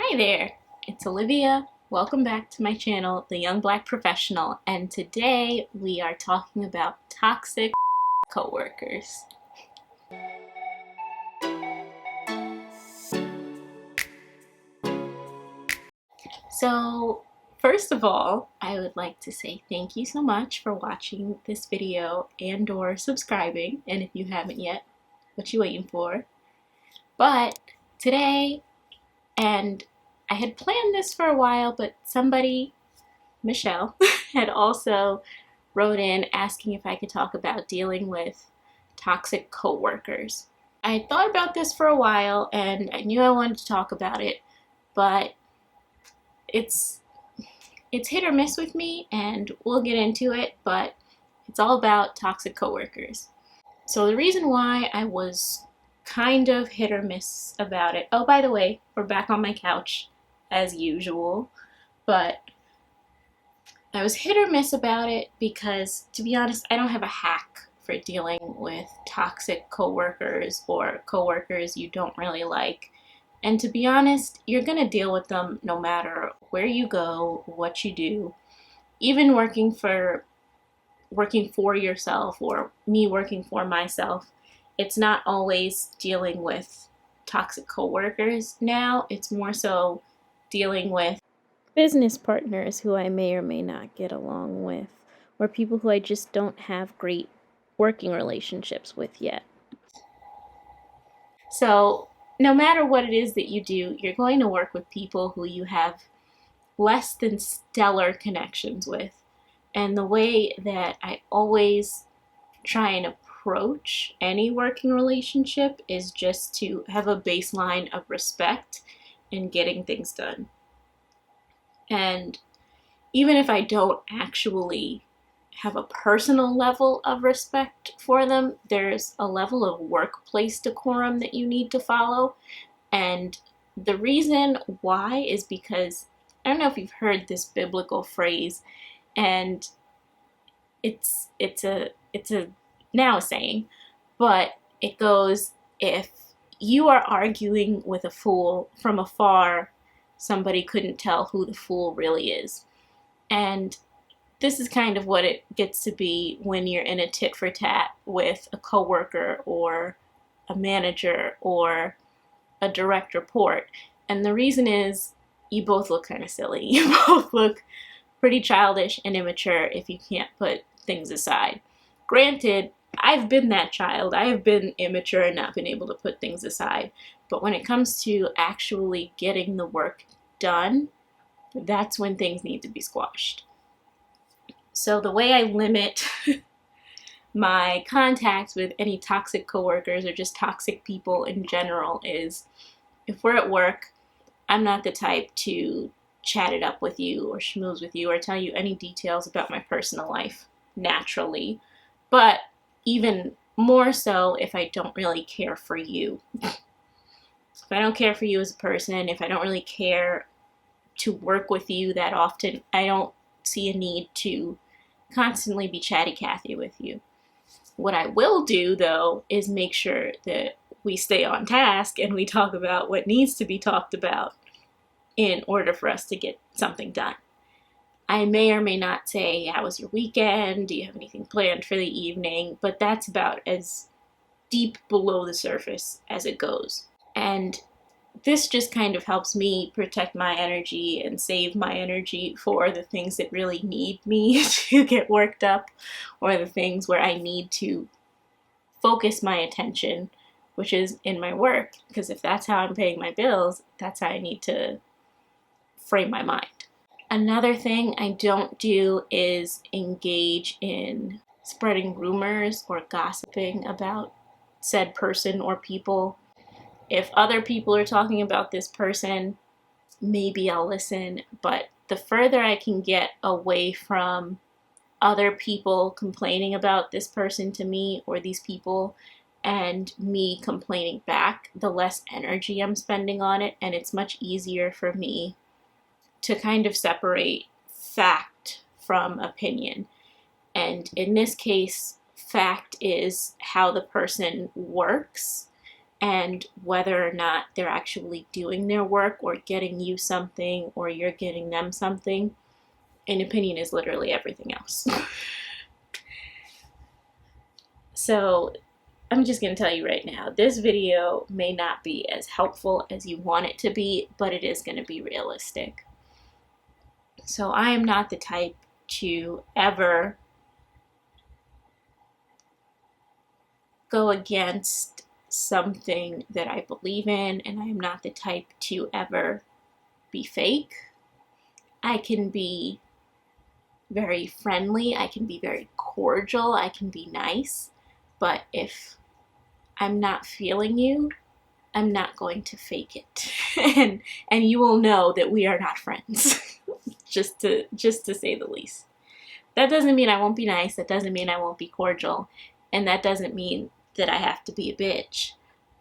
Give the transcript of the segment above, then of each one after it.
Hi there, it's Olivia. Welcome back to my channel, The Young Black Professional, and today we are talking about toxic coworkers. So, first of all, I would like to say thank you so much for watching this video and or subscribing, and if you haven't yet, what you waiting for? But today, and I had planned this for a while, but somebody, Michelle, had also wrote in asking if I could talk about dealing with toxic coworkers. I had thought about this for a while and I knew I wanted to talk about it, but it's hit or miss with me and we'll get into it, but it's all about toxic coworkers. So the reason why I was kind of hit or miss about it, oh, by the way, we're back on my couch as usual, but I was hit or miss about it because, to be honest, I don't have a hack for dealing with toxic coworkers or coworkers you don't really like. And to be honest, you're going to deal with them no matter where you go, what you do. Even working for yourself or me working for myself, it's not always dealing with toxic coworkers now. It's more so dealing with business partners who I may or may not get along with, or people who I just don't have great working relationships with yet. So, no matter what it is that you do, you're going to work with people who you have less than stellar connections with. And the way that I always try and approach any working relationship is just to have a baseline of respect and getting things done. And even if I don't actually have a personal level of respect for them, there's a level of workplace decorum that you need to follow. And the reason why is because, I don't know if you've heard this biblical phrase, and it's a now a saying, but it goes, if you are arguing with a fool from afar, somebody couldn't tell who the fool really is. And this is kind of what it gets to be when you're in a tit for tat with a coworker or a manager or a direct report. And the reason is you both look kind of silly. You both look pretty childish and immature if you can't put things aside. Granted, I've been that child. I have been immature and not been able to put things aside. But when it comes to actually getting the work done, that's when things need to be squashed. So the way I limit my contact with any toxic coworkers or just toxic people in general is, if we're at work, I'm not the type to chat it up with you or schmooze with you or tell you any details about my personal life naturally. But even more so if I don't really care for you. If I don't care for you as a person, if I don't really care to work with you that often, I don't see a need to constantly be chatty Cathy with you. What I will do, though, is make sure that we stay on task and we talk about what needs to be talked about in order for us to get something done. I may or may not say, how was your weekend? Do you have anything planned for the evening? But that's about as deep below the surface as it goes. And this just kind of helps me protect my energy and save my energy for the things that really need me to get worked up, or the things where I need to focus my attention, which is in my work. Because if that's how I'm paying my bills, that's how I need to frame my mind. Another thing I don't do is engage in spreading rumors or gossiping about said person or people. If other people are talking about this person, maybe I'll listen, but the further I can get away from other people complaining about this person to me or these people and me complaining back, the less energy I'm spending on it, and it's much easier for me to kind of separate fact from opinion. And in this case, fact is how the person works and whether or not they're actually doing their work or getting you something or you're getting them something. An opinion is literally everything else. So I'm just going to tell you right now, this video may not be as helpful as you want it to be, but it is going to be realistic. So I am not the type to ever go against something that I believe in, and I am not the type to ever be fake. I can be very friendly, I can be very cordial, I can be nice, but if I'm not feeling you, I'm not going to fake it. and you will know that we are not friends. just to say the least. That doesn't mean I won't be nice, that doesn't mean I won't be cordial, and that doesn't mean that I have to be a bitch.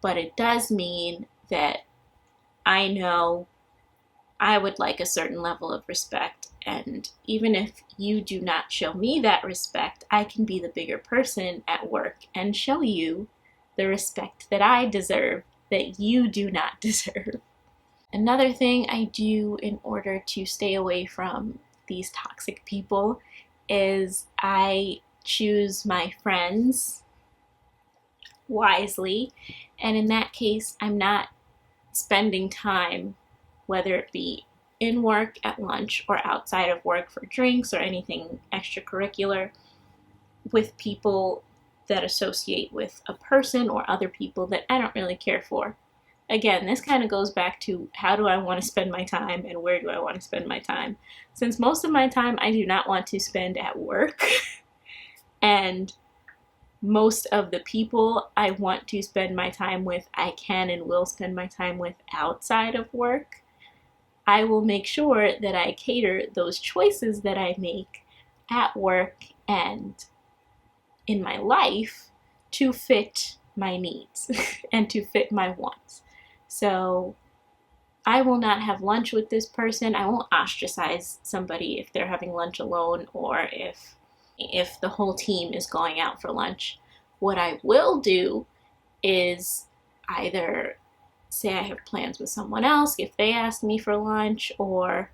But it does mean that I know I would like a certain level of respect, and even if you do not show me that respect, I can be the bigger person at work and show you the respect that I deserve that you do not deserve. Another thing I do in order to stay away from these toxic people is I choose my friends wisely, and in that case, I'm not spending time, whether it be in work, at lunch, or outside of work for drinks or anything extracurricular, with people that associate with a person or other people that I don't really care for. Again, this kind of goes back to how do I want to spend my time and where do I want to spend my time. Since most of my time I do not want to spend at work, and most of the people I want to spend my time with, I can and will spend my time with outside of work, I will make sure that I cater those choices that I make at work and in my life to fit my needs and to fit my wants. So I will not have lunch with this person. I won't ostracize somebody if they're having lunch alone or if the whole team is going out for lunch. What I will do is either say I have plans with someone else if they ask me for lunch, or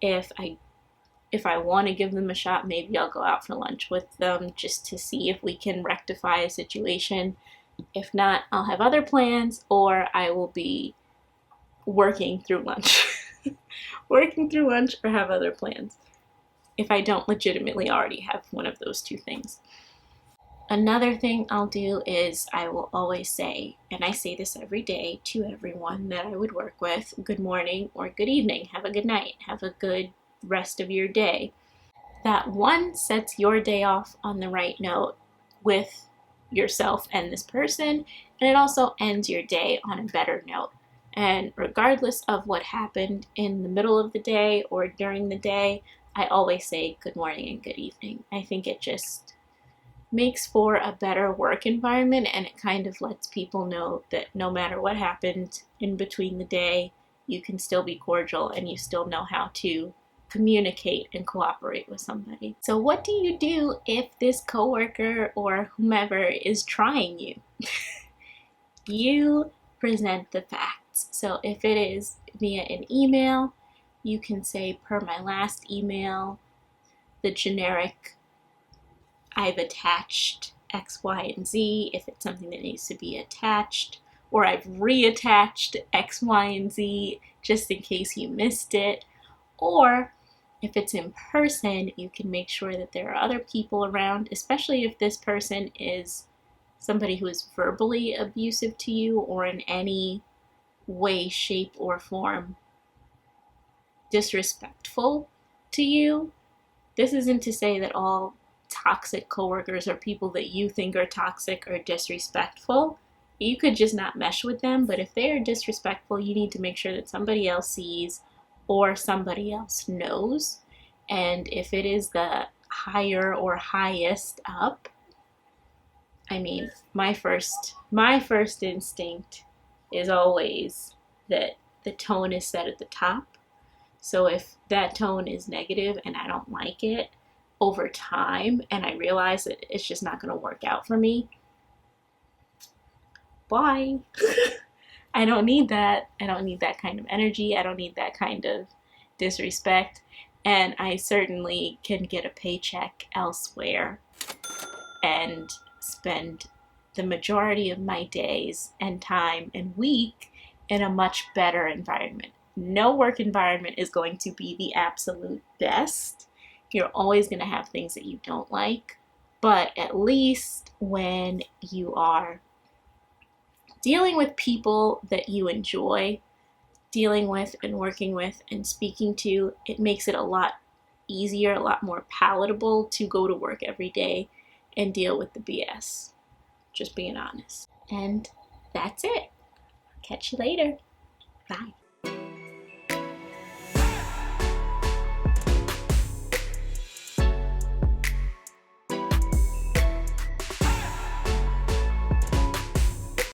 if I want to give them a shot, maybe I'll go out for lunch with them just to see if we can rectify a situation. If not, I'll have other plans, or I will be working through lunch. Working through lunch or have other plans, if I don't legitimately already have one of those two things. Another thing I'll do is I will always say, and I say this every day to everyone that I would work with, good morning or good evening, have a good night, have a good rest of your day. That one sets your day off on the right note with yourself and this person, and it also ends your day on a better note. And regardless of what happened in the middle of the day or during the day, I always say good morning and good evening. I think it just makes for a better work environment, and it kind of lets people know that no matter what happened in between the day, you can still be cordial and you still know how to communicate and cooperate with somebody. So what do you do if this coworker or whomever is trying you? You present the facts. So if it is via an email, you can say, per my last email, the generic, I've attached X, Y, and Z if it's something that needs to be attached, or I've reattached X, Y, and Z just in case you missed it. Or if it's in person, you can make sure that there are other people around, especially if this person is somebody who is verbally abusive to you or in any way, shape, or form disrespectful to you. This isn't to say that all toxic coworkers or people that you think are toxic or disrespectful. You could just not mesh with them, but if they are disrespectful, you need to make sure that somebody else sees or somebody else knows. And if it is the higher or highest up, I mean, my first instinct is always that the tone is set at the top. So if that tone is negative and I don't like it over time and I realize that it's just not going to work out for me, bye. I don't need that. I don't need that kind of energy. I don't need that kind of disrespect. And I certainly can get a paycheck elsewhere and spend the majority of my days and time and week in a much better environment. No work environment is going to be the absolute best. You're always going to have things that you don't like, but at least when you are dealing with people that you enjoy dealing with and working with and speaking to, it makes it a lot easier, a lot more palatable to go to work every day and deal with the BS. Just being honest. And that's it. Catch you later. Bye.